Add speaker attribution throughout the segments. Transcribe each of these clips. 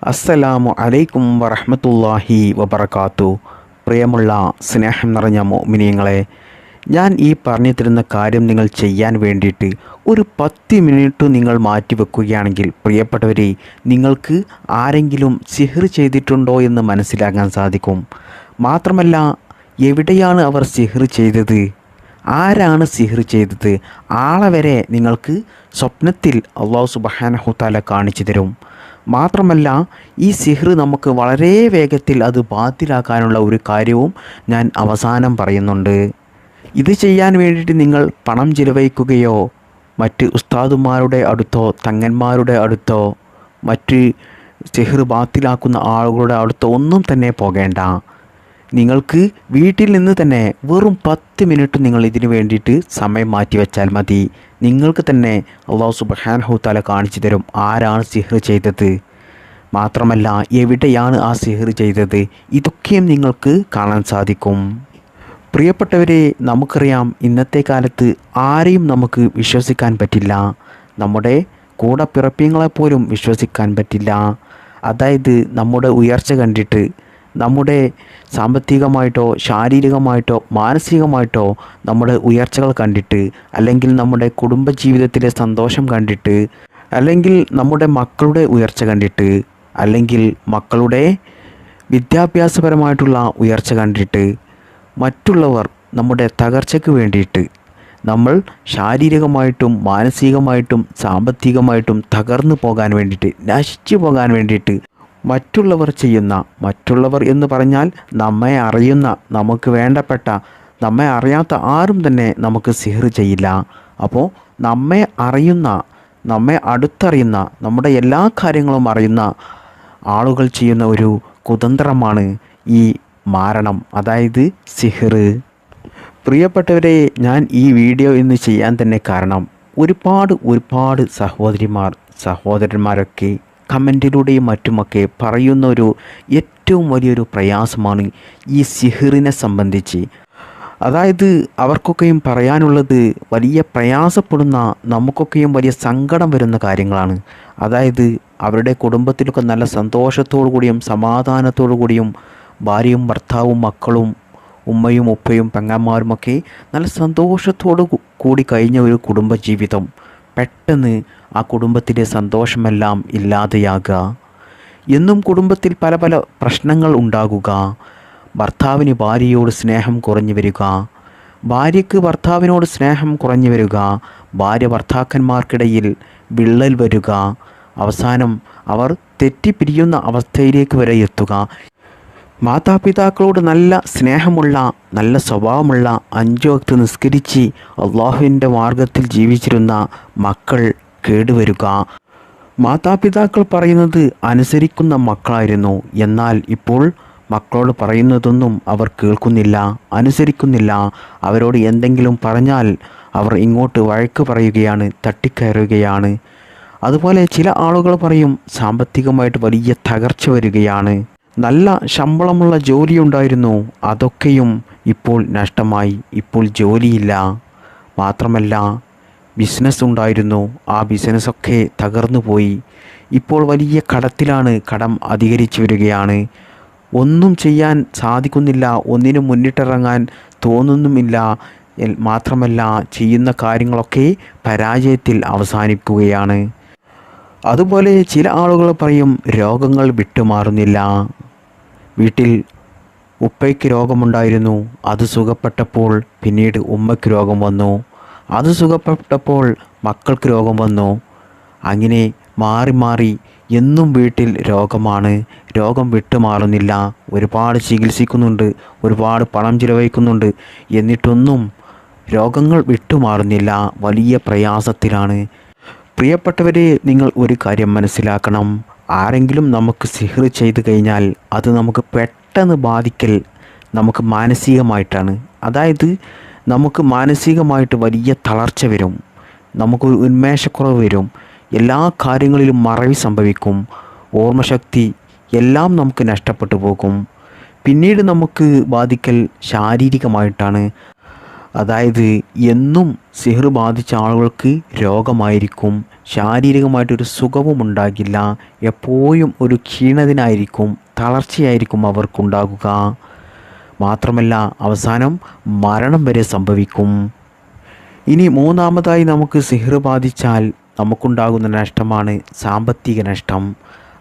Speaker 1: അസ്സലാമു അലൈക്കും വറഹ്മത്തുള്ളാഹി വബറകാത്തു. പ്രിയമുള്ള സ്നേഹം നിറഞ്ഞ മുഅ്മിനീങ്ങളെ, ഞാൻ ഈ പറഞ്ഞു തരുന്ന കാര്യം നിങ്ങൾ ചെയ്യാൻ വേണ്ടിയിട്ട് ഒരു 10 മിനിറ്റ് നിങ്ങൾ മാറ്റി വെക്കുകയാണെങ്കിൽ പ്രിയപ്പെട്ടവരെ, നിങ്ങൾക്ക് ആരെങ്കിലും സിഹ്ർ ചെയ്തിട്ടുണ്ടോ എന്ന് മനസ്സിലാക്കാൻ സാധിക്കും. മാത്രമല്ല, എവിടെയാണ് അവർ സിഹ്ർ ചെയ്തത്, ആരാണ് സിഹ്ർ ചെയ്തത്, ആളെ വരെ നിങ്ങൾക്ക് സ്വപ്നത്തിൽ അല്ലാഹു സുബ്ഹാനഹു തആല കാണിച്ചു തരും. മാത്രമല്ല, ഈ സിഹ്ർ നമുക്ക് വളരെ വേഗത്തിൽ അത് ബാത്തിലാക്കാനുള്ള ഒരു കാര്യവും ഞാൻ അവസാനം പറയുന്നുണ്ട്. ഇത് ചെയ്യാൻ വേണ്ടിയിട്ട് നിങ്ങൾ പണം ചിലവഴിക്കുകയോ മറ്റ് ഉസ്താദുമാരുടെ അടുത്തോ തങ്ങന്മാരുടെ അടുത്തോ മറ്റ് സിഹ്ർ ബാത്തിലാക്കുന്ന ആളുകളുടെ അടുത്തോ ഒന്നും തന്നെ പോകേണ്ട. നിങ്ങൾക്ക് വീട്ടിൽ നിന്ന് തന്നെ വെറും 10 മിനിറ്റ് നിങ്ങൾ ഇതിനു വേണ്ടിയിട്ട് സമയം മാറ്റി വെച്ചാൽ മതി. നിങ്ങൾക്ക് തന്നെ അല്ലാഹു സുബ്ഹാനഹു തആല കാണിച്ചു തരും ആരാണ് സിഹ്ർ ചെയ്തത്, മാത്രമല്ല എവിടെയാണ് ആ സിഹ്ർ ചെയ്തത്, ഇതൊക്കെയും നിങ്ങൾക്ക് കാണാൻ സാധിക്കും. പ്രിയപ്പെട്ടവരെ, നമുക്കറിയാം ഇന്നത്തെ കാലത്ത് ആരെയും നമുക്ക് വിശ്വസിക്കാൻ പറ്റില്ല. നമ്മുടെ കൂടപ്പിറപ്പികളെപ്പോലും വിശ്വസിക്കാൻ പറ്റില്ല. അതായത് നമ്മുടെ ഉയർച്ച കണ്ടിട്ട്, നമ്മുടെ സാമ്പത്തികമായിട്ടോ ശാരീരികമായിട്ടോ മാനസികമായിട്ടോ നമ്മുടെ ഉയർച്ചകൾ കണ്ടിട്ട്, അല്ലെങ്കിൽ നമ്മുടെ കുടുംബജീവിതത്തിലെ സന്തോഷം കണ്ടിട്ട്, അല്ലെങ്കിൽ നമ്മുടെ മക്കളുടെ ഉയർച്ച കണ്ടിട്ട്, അല്ലെങ്കിൽ മക്കളുടെ വിദ്യാഭ്യാസപരമായിട്ടുള്ള ഉയർച്ച കണ്ടിട്ട് മറ്റുള്ളവർ നമ്മുടെ തകർച്ചയ്ക്ക് വേണ്ടിയിട്ട്, നമ്മൾ ശാരീരികമായിട്ടും മാനസികമായിട്ടും സാമ്പത്തികമായിട്ടും തകർന്നു പോകാൻ വേണ്ടിയിട്ട്, നശിച്ചു പോകാൻ വേണ്ടിയിട്ട് മറ്റുള്ളവർ എന്ന് പറഞ്ഞാൽ നമ്മെ അറിയുന്ന, നമുക്ക് വേണ്ടപ്പെട്ട, നമ്മെ അറിയാത്ത ആരും തന്നെ നമുക്ക് സിഹ്ർ ചെയ്യില്ല. അപ്പോൾ നമ്മെ അറിയുന്ന, നമ്മെ അടുത്തറിയുന്ന, നമ്മുടെ എല്ലാ കാര്യങ്ങളും അറിയുന്ന ആളുകൾ ചെയ്യുന്ന ഒരു കുതന്ത്രമാണ് ഈ മാരണം, അതായത് സിഹ്ർ. പ്രിയപ്പെട്ടവരെ, ഞാൻ ഈ വീഡിയോ ഇന്ന് ചെയ്യാൻ തന്നെ കാരണം ഒരുപാട് സഹോദരിമാർ സഹോദരന്മാരൊക്കെ കമൻറ്റിലൂടെയും മറ്റുമൊക്കെ പറയുന്ന ഒരു ഏറ്റവും വലിയൊരു പ്രയാസമാണ് ഈ സിഹ്റിനെ സംബന്ധിച്ച്. അതായത് അവർക്കൊക്കെയും പറയാനുള്ളത് വലിയ പ്രയാസപ്പെടുന്ന, നമുക്കൊക്കെയും വലിയ സങ്കടം വരുന്ന കാര്യങ്ങളാണ്. അതായത് അവരുടെ കുടുംബത്തിലൊക്കെ നല്ല സന്തോഷത്തോടു കൂടിയും സമാധാനത്തോടു കൂടിയും ഭാര്യയും ഭർത്താവും മക്കളും ഉമ്മയും ഉപ്പയും പെങ്ങന്മാരുമൊക്കെ നല്ല സന്തോഷത്തോടു കൂടി കഴിഞ്ഞ ഒരു കുടുംബജീവിതം പെട്ടെന്ന് ആ കുടുംബത്തിലെ സന്തോഷമെല്ലാം ഇല്ലാതെയാകുക, എന്നും കുടുംബത്തിൽ പല പല പ്രശ്നങ്ങൾ ഉണ്ടാകുക, ഭർത്താവിന് ഭാര്യയോട് സ്നേഹം കുറഞ്ഞു വരിക, ഭാര്യയ്ക്ക് ഭർത്താവിനോട് സ്നേഹം കുറഞ്ഞു വരിക, ഭാര്യ ഭർത്താക്കന്മാർക്കിടയിൽ വിള്ളൽ വരിക, അവസാനം അവർ തെറ്റിപ്പിരിയുന്ന അവസ്ഥയിലേക്ക് വരെ എത്തുക. മാതാപിതാക്കളോട് നല്ല സ്നേഹമുള്ള, നല്ല സ്വഭാവമുള്ള, 5 വക്ത് നിസ്കരിച്ച് അള്ളാഹുവിൻ്റെ മാർഗത്തിൽ ജീവിച്ചിരുന്ന മക്കൾ കേടുവരുക. മാതാപിതാക്കൾ പറയുന്നത് അനുസരിക്കുന്ന മക്കളായിരുന്നു. എന്നാൽ ഇപ്പോൾ മക്കളോട് പറയുന്നതൊന്നും അവർ കേൾക്കുന്നില്ല, അനുസരിക്കുന്നില്ല. അവരോട് എന്തെങ്കിലും പറഞ്ഞാൽ അവർ ഇങ്ങോട്ട് വഴക്ക് പറയുകയാണ്, തട്ടിക്കയറുകയാണ്. അതുപോലെ ചില ആളുകൾ പറയും സാമ്പത്തികമായിട്ട് വലിയ തകർച്ച വരികയാണ്. നല്ല ശമ്പളമുള്ള ജോലിയുണ്ടായിരുന്നു, അതൊക്കെയും ഇപ്പോൾ നഷ്ടമായി, ഇപ്പോൾ ജോലിയില്ല. മാത്രമല്ല ബിസിനസ് ഉണ്ടായിരുന്നു, ആ ബിസിനസ്സൊക്കെ തകർന്നു പോയി. ഇപ്പോൾ വലിയ കടത്തിലാണ്, കടം അധികരിച്ചു വരികയാണ്. ഒന്നും ചെയ്യാൻ സാധിക്കുന്നില്ല, ഒന്നിനും മുന്നിട്ടിറങ്ങാൻ തോന്നുന്നുമില്ല. മാത്രമല്ല ചെയ്യുന്ന കാര്യങ്ങളൊക്കെ പരാജയത്തിൽ അവസാനിക്കുകയാണ്. അതുപോലെ ചില ആളുകൾ പറയും രോഗങ്ങൾ വിട്ടുമാറുന്നില്ല. വീട്ടിൽ ഉപ്പയ്ക്ക് രോഗമുണ്ടായിരുന്നു, അത് സുഖപ്പെട്ടപ്പോൾ പിന്നീട് ഉമ്മയ്ക്ക് രോഗം വന്നു, അത് സുഖപ്പെട്ടപ്പോൾ മക്കൾക്ക് രോഗം വന്നു. അങ്ങനെ മാറി മാറി എന്നും വീട്ടിൽ രോഗമാണ്, രോഗം വിട്ടുമാറുന്നില്ല. ഒരുപാട് ചികിത്സിക്കുന്നുണ്ട്, ഒരുപാട് പണം ചിലവഴിക്കുന്നുണ്ട്, എന്നിട്ടൊന്നും രോഗങ്ങൾ വിട്ടുമാറുന്നില്ല, വലിയ പ്രയാസത്തിലാണ്. പ്രിയപ്പെട്ടവരെ, നിങ്ങൾ ഒരു കാര്യം മനസ്സിലാക്കണം. ആരെങ്കിലും നമുക്ക് സിഹ്ർ ചെയ്തു കഴിഞ്ഞാൽ അത് നമുക്ക് പെട്ടെന്ന് ബാധിക്കൽ നമുക്ക് മാനസികമായിട്ടാണ്. അതായത് നമുക്ക് മാനസികമായിട്ട് വലിയ തളർച്ച വരും, നമുക്ക് ഉന്മേഷക്കുറവ് വരും, എല്ലാ കാര്യങ്ങളിലും മറവി സംഭവിക്കും, ഓർമ്മശക്തി എല്ലാം നമുക്ക് നഷ്ടപ്പെട്ടു പോകും. പിന്നീട് നമുക്ക് ബാധിക്കൽ ശാരീരികമായിട്ടാണ്. അതായത് എന്നും സിഹ്ർ ബാധിച്ച ആളുകൾക്ക് രോഗമായിരിക്കും, ശാരീരികമായിട്ടൊരു സുഖവും ഉണ്ടാകില്ല, എപ്പോഴും ഒരു ക്ഷീണതനായിരിക്കും, തളർച്ചയായിരിക്കും അവർക്കുണ്ടാകുക. മാത്രമല്ല അവസാനം മരണം വരെ സംഭവിക്കും. ഇനി മൂന്നാമതായി നമുക്ക് സിഹ്ർ ബാധിച്ചാൽ നമുക്കുണ്ടാകുന്ന നഷ്ടമാണ് സാമ്പത്തിക നഷ്ടം.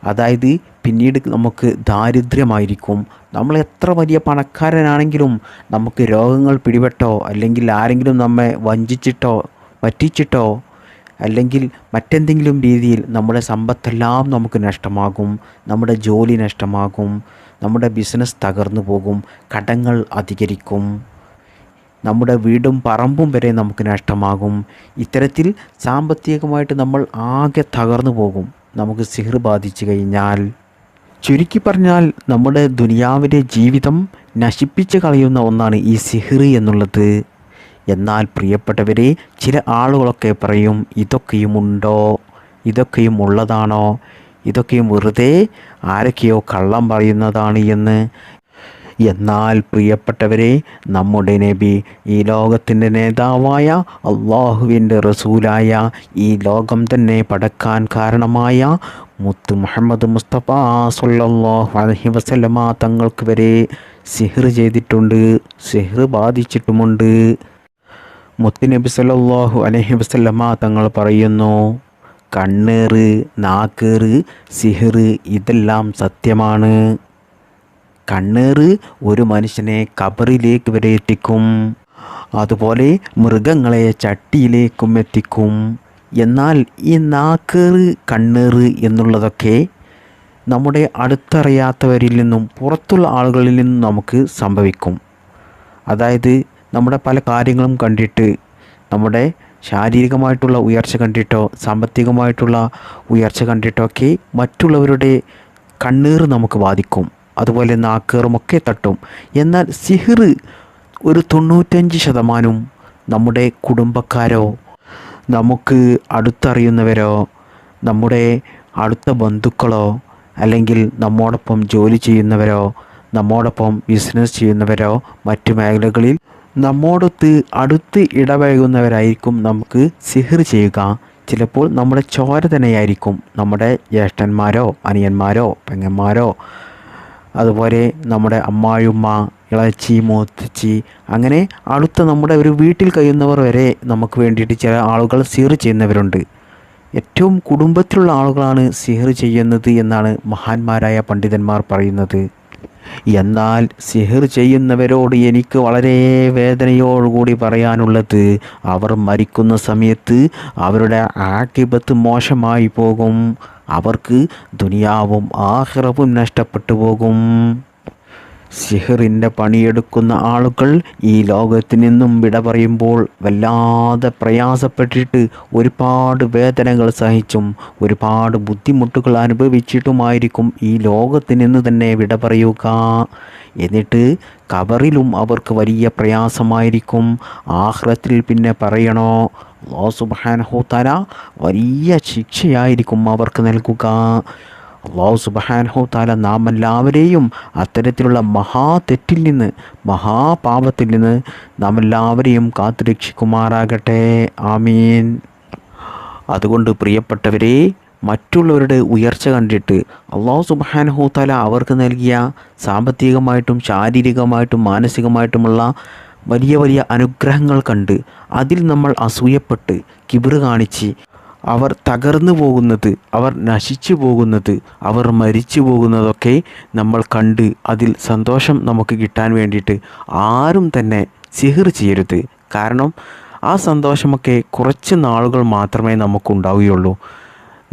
Speaker 1: അതായത് പിന്നീട് നമുക്ക് ദാരിദ്ര്യമായിരിക്കും. നമ്മൾ എത്ര വലിയ പണക്കാരനാണെങ്കിലും നമുക്ക് രോഗങ്ങൾ പിടിപെട്ടോ അല്ലെങ്കിൽ ആരെങ്കിലും നമ്മെ വഞ്ചിച്ചിട്ടോ പറ്റിച്ചിട്ടോ അല്ലെങ്കിൽ മറ്റെന്തെങ്കിലും രീതിയിൽ നമ്മുടെ സമ്പത്തെല്ലാം നമുക്ക് നഷ്ടമാകും, നമ്മുടെ ജോലി നഷ്ടമാകും, നമ്മുടെ ബിസിനസ് തകർന്നു പോകും, കടങ്ങൾ അധികരിക്കും, നമ്മുടെ വീടും പറമ്പും വരെ നമുക്ക് നഷ്ടമാകും. ഇത്തരത്തിൽ സാമ്പത്തികമായിട്ട് നമ്മൾ ആകെ തകർന്നു പോകും നമുക്ക് സിഹ്ർ ബാധിച്ചു കഴിഞ്ഞാൽ. ചുരുക്കി പറഞ്ഞാൽ നമ്മുടെ ദുനിയാവിലെ ജീവിതം നശിപ്പിച്ച് കളയുന്ന ഒന്നാണ് ഈ സിഹ്ർ എന്നുള്ളത്. എന്നാൽ പ്രിയപ്പെട്ടവരെ, ചില ആളുകളൊക്കെ പറയും ഇതൊക്കെയുമുണ്ടോ, ഇതൊക്കെയും ഉള്ളതാണോ, ഇതൊക്കെയും വെറുതെ ആരൊക്കെയോ കള്ളം പറയുന്നതാണ് എന്ന്. എന്നാൽ പ്രിയപ്പെട്ടവരെ, നമ്മുടെ നബി, ഈ ലോകത്തിൻ്റെ നേതാവായ അള്ളാഹുവിൻ്റെ റസൂലായ, ഈ ലോകം തന്നെ പടക്കാൻ കാരണമായ മുത്ത് മുഹമ്മദ് മുസ്തഫ സ്വല്ലല്ലാഹു അലൈഹി വസല്ലമ തങ്ങൾക്ക് വരെ സിഹ്ർ ചെയ്തിട്ടുണ്ട്, സിഹ്ർ ബാധിച്ചിട്ടുമുണ്ട്. മുത്ത് നബി സ്വല്ലല്ലാഹു അലൈഹി വസല്ലമ തങ്ങൾ പറയുന്നു, കണ്ണേറ്, നാക്കേറ്, സിഹ്ർ ഇതെല്ലാം സത്യമാണ്. കണ്ണേറ് ഒരു മനുഷ്യനെ ഖബറിലേക്ക് വരെ എത്തിക്കും, അതുപോലെ മൃഗങ്ങളെ ചട്ടിയിലേക്കും എത്തിക്കും. എന്നാൽ ഈ നാക്കേറ്, കണ്ണേറ് എന്നുള്ളതൊക്കെ നമ്മുടെ അടുത്തറിയാത്തവരിൽ നിന്നും പുറത്തുള്ള ആളുകളിൽ നിന്നും നമുക്ക് സംഭവിക്കും. അതായത് നമ്മുടെ പല കാര്യങ്ങളും കണ്ടിട്ട്, നമ്മുടെ ശാരീരികമായിട്ടുള്ള ഉയർച്ച കണ്ടിട്ടോ സാമ്പത്തികമായിട്ടുള്ള ഉയർച്ച കണ്ടിട്ടോ ഒക്കെ മറ്റുള്ളവരുടെ കണ്ണീർ നമുക്ക് ബാധിക്കും, അതുപോലെ നാക്കേറുമൊക്കെ തട്ടും. എന്നാൽ സിഹ്ർ ഒരു 95% നമ്മുടെ കുടുംബക്കാരോ നമുക്ക് അടുത്തറിയുന്നവരോ നമ്മുടെ അടുത്ത ബന്ധുക്കളോ അല്ലെങ്കിൽ നമ്മോടൊപ്പം ജോലി ചെയ്യുന്നവരോ നമ്മോടൊപ്പം ബിസിനസ് ചെയ്യുന്നവരോ മറ്റു മേഖലകളിൽ നമ്മോടൊത്ത് അടുത്ത് ഇടപഴകുന്നവരായിരിക്കും നമുക്ക് സിഹ്ർ ചെയ്യുക. ചിലപ്പോൾ നമ്മുടെ ചോര തന്നെയായിരിക്കും, നമ്മുടെ ജ്യേഷ്ഠന്മാരോ അനിയന്മാരോ പെങ്ങന്മാരോ, അതുപോലെ നമ്മുടെ അമ്മായിയമ്മ, ഇളച്ചി, മൂത്തച്ചി, അങ്ങനെ അടുത്ത നമ്മുടെ ഒരു വീട്ടിൽ കഴിയുന്നവർ വരെ നമുക്ക് വേണ്ടിയിട്ട് ചില ആളുകൾ സിഹ്ർ ചെയ്യുന്നവരുണ്ട്. ഏറ്റവും കുടുംബത്തിലുള്ള ആളുകളാണ് സിഹ്ർ ചെയ്യുന്നത് എന്നാണ് മഹാന്മാരായ പണ്ഡിതന്മാർ പറയുന്നത്. എന്നാൽ സിഹ്ർ ചെയ്യുന്നവരോട് എനിക്ക് വളരെ വേദനയോടുകൂടി പറയാനുള്ളത്, അവർ മരിക്കുന്ന സമയത്ത് അവരുടെ ആഖിബത്ത് മോശമായി പോകും, അവർക്ക് ദുനിയാവും ആഖിറവും നഷ്ടപ്പെട്ടു പോകും. സിഹ്റിൻ്റെ പണിയെടുക്കുന്ന ആളുകൾ ഈ ലോകത്ത് നിന്നും വിട പറയുമ്പോൾ വല്ലാതെ പ്രയാസപ്പെട്ടിട്ട് ഒരുപാട് വേദനകൾ സഹിച്ചും ഒരുപാട് ബുദ്ധിമുട്ടുകൾ അനുഭവിച്ചിട്ടുമായിരിക്കും ഈ ലോകത്ത് നിന്ന് തന്നെ വിട പറയുക. എന്നിട്ട് ഖബറിലും അവർക്ക് വലിയ പ്രയാസമായിരിക്കും. ആഖിറത്തിൽ പിന്നെ പറയണോ, അല്ലാഹു സുബ്ഹാനഹു തആല വലിയ ശിക്ഷയായിരിക്കും അവർക്ക് നൽകുക. അല്ലാഹു സുബ്ഹാനഹു തആല നാം എല്ലാവരെയും അത്തരത്തിലുള്ള തെറ്റിൽ നിന്ന്, മഹാപാപത്തിൽ നിന്ന് നാം എല്ലാവരെയും കാത്തുരക്ഷിക്കുമാറാകട്ടെ. ആമീൻ. അതുകൊണ്ട് പ്രിയപ്പെട്ടവരെ, മറ്റുള്ളവരുടെ ഉയർച്ച കണ്ടിട്ട് അല്ലാഹു സുബ്ഹാനഹു തആല അവർക്ക് നൽകിയ സാമ്പത്തികമായിട്ടും ശാരീരികമായിട്ടും മാനസികമായിട്ടുമുള്ള വലിയ വലിയ അനുഗ്രഹങ്ങൾ കണ്ട് അതിൽ നമ്മൾ അസൂയപ്പെട്ട് കിബിറ് കാണിച്ച് അവർ തകർന്നു പോകുന്നത്, അവർ നശിച്ചു പോകുന്നത്, അവർ മരിച്ചു പോകുന്നതൊക്കെ നമ്മൾ കണ്ട് അതിൽ സന്തോഷം നമുക്ക് കിട്ടാൻ വേണ്ടിയിട്ട് ആരും തന്നെ സിഹ്ർ ചെയ്യരുത്. കാരണം ആ സന്തോഷമൊക്കെ കുറച്ച് നാളുകൾ മാത്രമേ നമുക്കുണ്ടാവുകയുള്ളൂ.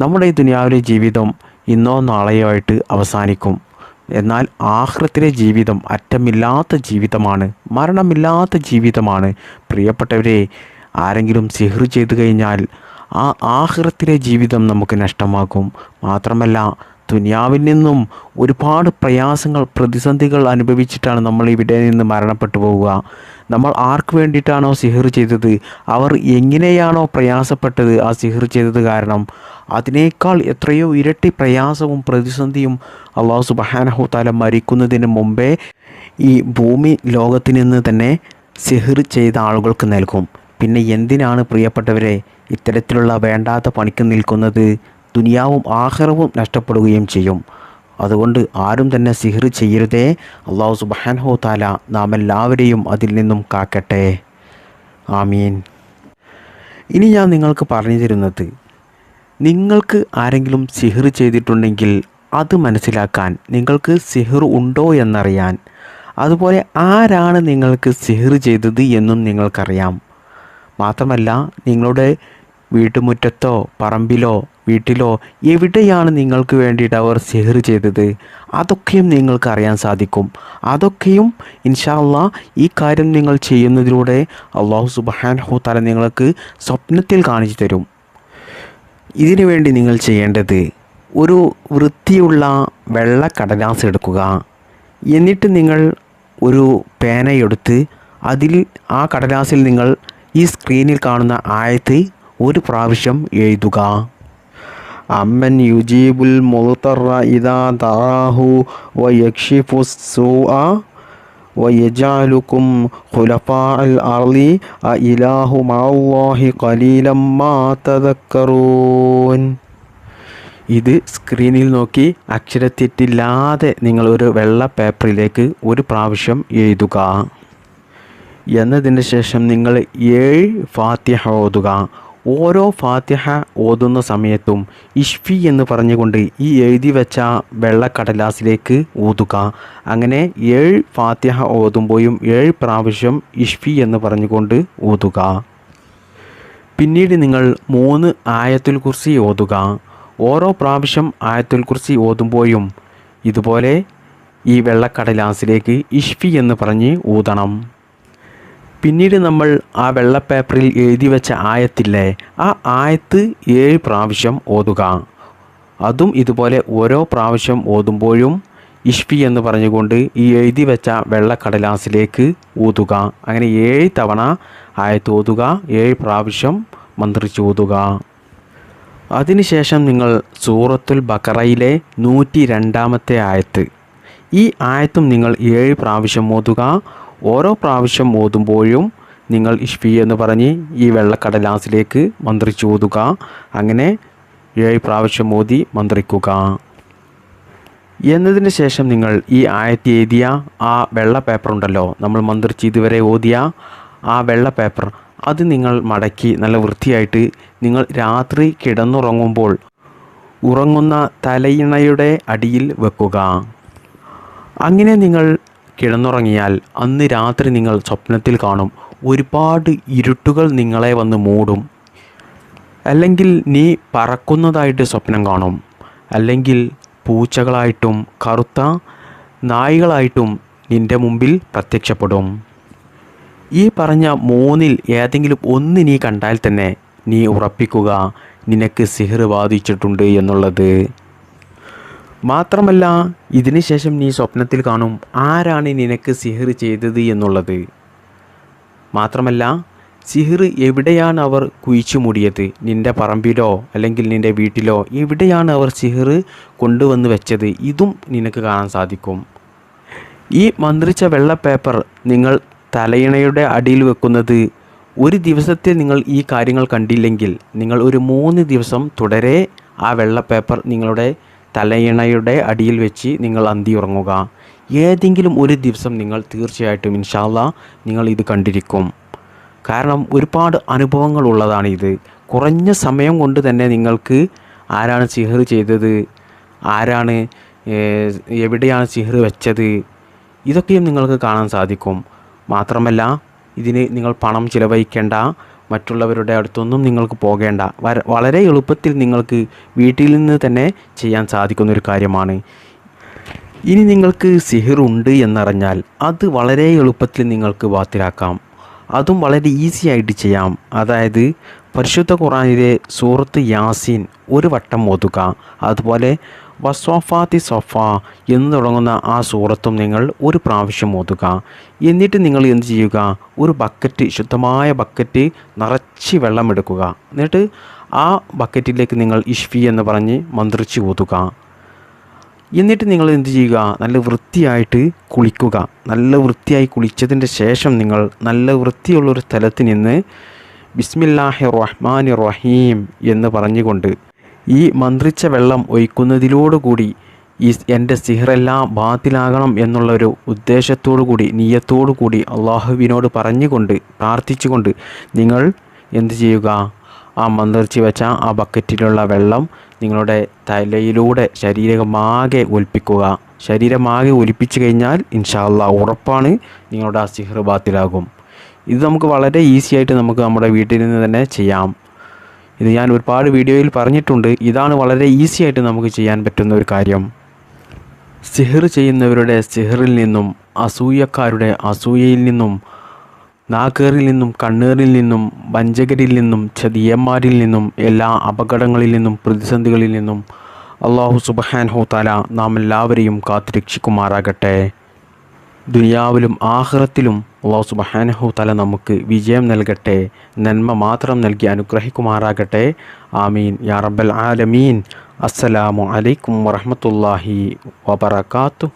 Speaker 1: നമ്മുടെ ഈ ദുനിയാവിലെ ജീവിതം ഇന്നോ നാളെയോ ആയിട്ട് അവസാനിക്കും. എന്നാൽ ആഖിറത്തിലെ ജീവിതം അറ്റമില്ലാത്ത ജീവിതമാണ്, മരണമില്ലാത്ത ജീവിതമാണ്. പ്രിയപ്പെട്ടവരെ, ആരെങ്കിലും സിഹ്ർ ചെയ്തു കഴിഞ്ഞാൽ ആ ആഖിറത്തിലെ ജീവിതം നമുക്ക് നഷ്ടമാകും. മാത്രമല്ല ദുനിയാവിൽ നിന്നും ഒരുപാട് പ്രയാസങ്ങൾ, പ്രതിസന്ധികൾ അനുഭവിച്ചിട്ടാണ് നമ്മൾ ഇവിടെ നിന്ന് മരണപ്പെട്ടു പോവുക. നമ്മൾ ആർക്ക് വേണ്ടിയിട്ടാണോ സിഹ്ർ ചെയ്തത്, അവർ എങ്ങനെയാണോ പ്രയാസപ്പെട്ടത് ആ സിഹ്ർ ചെയ്തത് കാരണം, അതിനേക്കാൾ എത്രയോ ഇരട്ടി പ്രയാസവും പ്രതിസന്ധിയും അല്ലാഹു സുബ്ഹാനഹു തആല മരിക്കുന്നതിന് മുമ്പേ ഈ ഭൂമി ലോകത്തിൽ നിന്ന് തന്നെ സിഹർ ചെയ്ത ആളുകൾക്ക് നൽകും. പിന്നെ എന്തിനാണ് പ്രിയപ്പെട്ടവരെ ഇത്തരത്തിലുള്ള വേണ്ടാത്ത പണിക്ക് നിൽക്കുന്നത്? ദുനിയാവും ആഖിറവും നഷ്ടപ്പെടുകയും ചെയ്യും. അതുകൊണ്ട് ആരും തന്നെ സിഹർ ചെയ്യരുതേ. അല്ലാഹു സുബ്ഹാനഹു തആല നാം എല്ലാവരെയും അതിൽ നിന്നും കാക്കട്ടെ. ആമീൻ. ഇനി ഞാൻ നിങ്ങൾക്ക് പറഞ്ഞു തരുന്നത്, നിങ്ങൾക്ക് ആരെങ്കിലും സിഹർ ചെയ്തിട്ടുണ്ടെങ്കിൽ അത് മനസ്സിലാക്കാൻ, നിങ്ങൾക്ക് സിഹർ ഉണ്ടോ എന്നറിയാൻ, അതുപോലെ ആരാണ് നിങ്ങൾക്ക് സിഹർ ചെയ്തത് എന്നും നിങ്ങൾക്കറിയാം. മാത്രമല്ല നിങ്ങളുടെ വീട്ടുമുറ്റത്തോ പറമ്പിലോ വീട്ടിലോ എവിടെയാണ് നിങ്ങൾക്ക് വേണ്ടിയിട്ട് അവർ സിഹർ ചെയ്തത്, അതൊക്കെയും നിങ്ങൾക്ക് അറിയാൻ സാധിക്കും. അതൊക്കെയും ഇൻഷാ അല്ലാഹ് ഈ കാര്യം നിങ്ങൾ ചെയ്യുന്നതിലൂടെ അല്ലാഹു സുബ്ഹാനഹു തആല നിങ്ങൾക്ക് സ്വപ്നത്തിൽ കാണിച്ചു തരും. ഇതിനു വേണ്ടി നിങ്ങൾ ചെയ്യേണ്ടത്, ഒരു വൃത്തിയുള്ള വെള്ള കടലാസ് എടുക്കുക. എന്നിട്ട് നിങ്ങൾ ഒരു പേനയെടുത്ത് അതിൽ ആ കടലാസിൽ നിങ്ങൾ ഈ സ്ക്രീനിൽ കാണുന്ന ആയത്ത് ഒരു പ്രാവശ്യം എഴുതുക. അമ്മൻ യുജീബുൽ മുൽത്തറ ഇദാ ദഅാഹു വയക്ഷിഫുസ് സൂഅ വയജഅലുകും ഖുലഫാഅൽ അർളി അഇലാഹു മഅല്ലാഹി ഖലീലം മാ തദക്കറൂൻ. ഇത് സ്ക്രീനിൽ നോക്കി അക്ഷരത്തെറ്റില്ലാതെ നിങ്ങൾ ഒരു വെള്ള പേപ്പറിലേക്ക് ഒരു പ്രാവശ്യം എഴുതുക. എന്നതിന് ശേഷം നിങ്ങൾ 7 ഫാത്തിഹ ഓതുക. ഓരോ ഫാത്തിഹ ഓതുന്ന സമയത്തും ഇഷ്ഫി എന്ന് പറഞ്ഞുകൊണ്ട് ഈ എഴുതി വെച്ച വെള്ളക്കടലാസിലേക്ക് ഊതുക. അങ്ങനെ 7 ഫാത്തിഹ ഓതുമ്പോഴും 7 പ്രാവശ്യം ഇഷ്ഫി എന്ന് പറഞ്ഞുകൊണ്ട് ഊതുക. പിന്നീട് നിങ്ങൾ 3 ആയത്തുൽ കുർസി ഓതുക. ഓരോ പ്രാവശ്യം ആയത്തുൽ കുർസി ഓതുമ്പോഴും ഇതുപോലെ ഈ വെള്ളക്കടലാസിലേക്ക് ഇഷ്ഫി എന്ന് പറഞ്ഞ് ഊതണം. പിന്നീട് നമ്മൾ ആ വെള്ള പേപ്പറിൽ എഴുതി വെച്ച ആയത്തില്ലേ, ആ ആയത്ത് 7 പ്രാവശ്യം ഓതുക. അതും ഇതുപോലെ ഓരോ പ്രാവശ്യം ഓതുമ്പോഴും ഇഷ്ഫി എന്ന് പറഞ്ഞുകൊണ്ട് ഈ എഴുതി വെച്ച വെള്ളക്കടലാസിലേക്ക് ഊതുക. അങ്ങനെ 7 തവണ ആയത്ത് ഓതുക, 7 പ്രാവശ്യം മന്ത്രിച്ച് ഓതുക. അതിനുശേഷം നിങ്ങൾ സൂറത്തുൽ ബഖറയിലെ 102-ാമത്തെ ആയത്ത്, ഈ ആയത്തും നിങ്ങൾ 7 പ്രാവശ്യം ഓതുക. ഓരോ പ്രാവശ്യം ഓതുമ്പോഴും നിങ്ങൾ ഇഷ്ഫി എന്ന് പറഞ്ഞ് ഈ വെള്ളക്കടലാസിലേക്ക് മന്ത്രിച്ച് ഓതുക. അങ്ങനെ 7 പ്രാവശ്യം ഓതി മന്ത്രിക്കുക. എന്നതിന് ശേഷം നിങ്ങൾ ഈ ആയത്ത് എഴുതിയ ആ വെള്ള പേപ്പർ ഉണ്ടല്ലോ, നമ്മൾ മന്ത്രിച്ച് ഇതുവരെ ഓതിയ ആ വെള്ള പേപ്പർ, അത് നിങ്ങൾ മടക്കി നല്ല വൃത്തിയായിട്ട് നിങ്ങൾ രാത്രി കിടന്നുറങ്ങുമ്പോൾ ഉറങ്ങുന്ന തലയിണയുടെ അടിയിൽ വെക്കുക. അങ്ങനെ നിങ്ങൾ കിടന്നുറങ്ങിയാൽ അന്ന് രാത്രി നിങ്ങൾ സ്വപ്നത്തിൽ കാണും ഒരുപാട് ഇരുട്ടുകൾ നിങ്ങളെ വന്ന് മൂടും. അല്ലെങ്കിൽ നീ പറക്കുന്നതായിട്ട് സ്വപ്നം കാണും, അല്ലെങ്കിൽ പൂച്ചകളായിട്ടും കറുത്ത നായ്കളായിട്ടും നിൻ്റെ മുമ്പിൽ പ്രത്യക്ഷപ്പെടും. ഈ പറഞ്ഞ 3-ൽ ഏതെങ്കിലും ഒന്ന് നീ കണ്ടാൽ തന്നെ നീ ഉറപ്പിക്കുക നിനക്ക് സിഹർ ബാധിച്ചിട്ടുണ്ട് എന്നുള്ളത്. മാത്രമല്ല ഇതിന് ശേഷം നീ സ്വപ്നത്തിൽ കാണും ആരാണ് നിനക്ക് സിഹർ ചെയ്തത് എന്നുള്ളത്. മാത്രമല്ല സിഹർ എവിടെയാണ് അവർ കുഴിച്ചു മൂടിയത്, നിൻ്റെ പറമ്പിലോ അല്ലെങ്കിൽ നിൻ്റെ വീട്ടിലോ എവിടെയാണ് അവർ സിഹർ കൊണ്ടുവന്ന് വെച്ചത്, ഇതും നിനക്ക് കാണാൻ സാധിക്കും. ഈ മന്ത്രിച്ച വെള്ള പേപ്പർ നിങ്ങൾ തലയിണയുടെ അടിയിൽ വെക്കുന്നത് ഒരു ദിവസത്തിൽ നിങ്ങൾ ഈ കാര്യങ്ങൾ കണ്ടില്ലെങ്കിൽ നിങ്ങൾ ഒരു 3 ദിവസം തുടരെ ആ വെള്ള പേപ്പർ നിങ്ങളുടെ തലയിണയുടെ അടിയിൽ വെച്ച് നിങ്ങൾ അന്തി ഉറങ്ങുക. ഏതെങ്കിലും ഒരു ദിവസം നിങ്ങൾ തീർച്ചയായിട്ടും ഇൻഷാ അല്ലാഹ് നിങ്ങൾ ഇത് കണ്ടിരിക്കും. കാരണം ഒരുപാട് അനുഭവങ്ങൾ ഉള്ളതാണിത്. കുറഞ്ഞ സമയം കൊണ്ട് തന്നെ നിങ്ങൾക്ക് ആരാണ് സിഹർ ചെയ്തത്, ആരാണ് എവിടെയാണ് സിഹർ വെച്ചത്, ഇതൊക്കെയും നിങ്ങൾക്ക് കാണാൻ സാധിക്കും. മാത്രമല്ല ഇതിന് നിങ്ങൾ പണം ചിലവഴിക്കേണ്ട, മറ്റുള്ളവരുടെ അടുത്തൊന്നും നിങ്ങൾക്ക് പോകേണ്ട, വളരെ എളുപ്പത്തിൽ നിങ്ങൾക്ക് വീട്ടിൽ നിന്ന് തന്നെ ചെയ്യാൻ സാധിക്കുന്ന ഒരു കാര്യമാണ്. ഇനി നിങ്ങൾക്ക് സിഹിർ ഉണ്ട് എന്നറിഞ്ഞാൽ അത് വളരെ എളുപ്പത്തിൽ നിങ്ങൾക്ക് ബാത്തിലാക്കാം. അതും വളരെ ഈസി ആയിട്ട് ചെയ്യാം. അതായത് പരിശുദ്ധ ഖുർആനിലെ സൂറത്ത് യാസീൻ ഒരു വട്ടം ഓതുക. അതുപോലെ വസ്വാഫാത്തി സഫ എന്ന് തുടങ്ങുന്ന ആ സൂറത്തും നിങ്ങൾ ഒരു പ്രാവശ്യം ഓതുക. എന്നിട്ട് നിങ്ങൾ എന്ത് ചെയ്യുക, ഒരു ബക്കറ്റ്, ശുദ്ധമായ ബക്കറ്റ് നിറച്ച് വെള്ളമെടുക്കുക. എന്നിട്ട് ആ ബക്കറ്റിലേക്ക് നിങ്ങൾ ഇഷ്ഫി എന്ന് പറഞ്ഞ് മന്ത്രിച്ച് ഓതുക. എന്നിട്ട് നിങ്ങൾ എന്ത് ചെയ്യുക, നല്ല വൃത്തിയായിട്ട് കുളിക്കുക. നല്ല വൃത്തിയായി കുളിച്ചതിൻ്റെ ശേഷം നിങ്ങൾ നല്ല വൃത്തിയുള്ളൊരു സ്ഥലത്ത് നിന്ന് ബിസ്മില്ലാഹി റഹ്മാനി റഹീം എന്ന് പറഞ്ഞുകൊണ്ട് ഈ മന്ത്രിച്ച വെള്ളം ഒഴിക്കുന്നതിലോടുകൂടി എൻ്റെ സിഹറെല്ലാം ബാത്തിലാകണം എന്നുള്ളൊരു ഉദ്ദേശത്തോടു കൂടി, നിയ്യത്തോടു കൂടി അള്ളാഹുവിനോട് പറഞ്ഞുകൊണ്ട് പ്രാർത്ഥിച്ചുകൊണ്ട് നിങ്ങൾ എന്ത് ചെയ്യുക, ആ മന്ത്രിച്ച് വെച്ച ആ ബക്കറ്റിലുള്ള വെള്ളം നിങ്ങളുടെ തലയിലൂടെ ശരീരമാകെ ഒലിപ്പിക്കുക. ശരീരമാകെ ഒലിപ്പിച്ചു കഴിഞ്ഞാൽ ഇൻഷാ അല്ലാഹ് ഉറപ്പാണ് നിങ്ങളുടെ ആ സിഹർ ബാത്തിലാകും. ഇത് നമുക്ക് വളരെ ഈസി ആയിട്ട് നമുക്ക് നമ്മുടെ വീട്ടിൽ നിന്ന് തന്നെ ചെയ്യാം. ഇത് ഞാൻ ഒരുപാട് വീഡിയോയിൽ പറഞ്ഞിട്ടുണ്ട്. ഇതാണ് വളരെ ഈസി ആയിട്ട് നമുക്ക് ചെയ്യാൻ പറ്റുന്ന ഒരു കാര്യം. സിഹർ ചെയ്യുന്നവരുടെ സിഹറിൽ നിന്നും, അസൂയക്കാരുടെ അസൂയയിൽ നിന്നും, നാക്കേറിൽ നിന്നും, കണ്ണേറിൽ നിന്നും, വഞ്ചകരിൽ നിന്നും, ചതിയന്മാരിൽ നിന്നും, എല്ലാ അപകടങ്ങളിൽ നിന്നും, പ്രതിസന്ധികളിൽ നിന്നും അള്ളാഹു സുബ്ഹാനഹു തആല നാം എല്ലാവരെയും കാത്തുരക്ഷിക്കുമാറാകട്ടെ. ദുനിയാവിലും ആഖിറത്തിലും അള്ളാഹു സുബ്ഹാനഹു തആല നമുക്ക് വിജയം നൽകട്ടെ, നന്മ മാത്രം നൽകി അനുഗ്രഹിക്കുമാറാകട്ടെ. ആമീൻ യാ റബ്ബൽ ആലമീൻ. അസ്സലാമു അലൈക്കും വറഹ്മത്തുള്ളാഹി വബറകാതുഹു.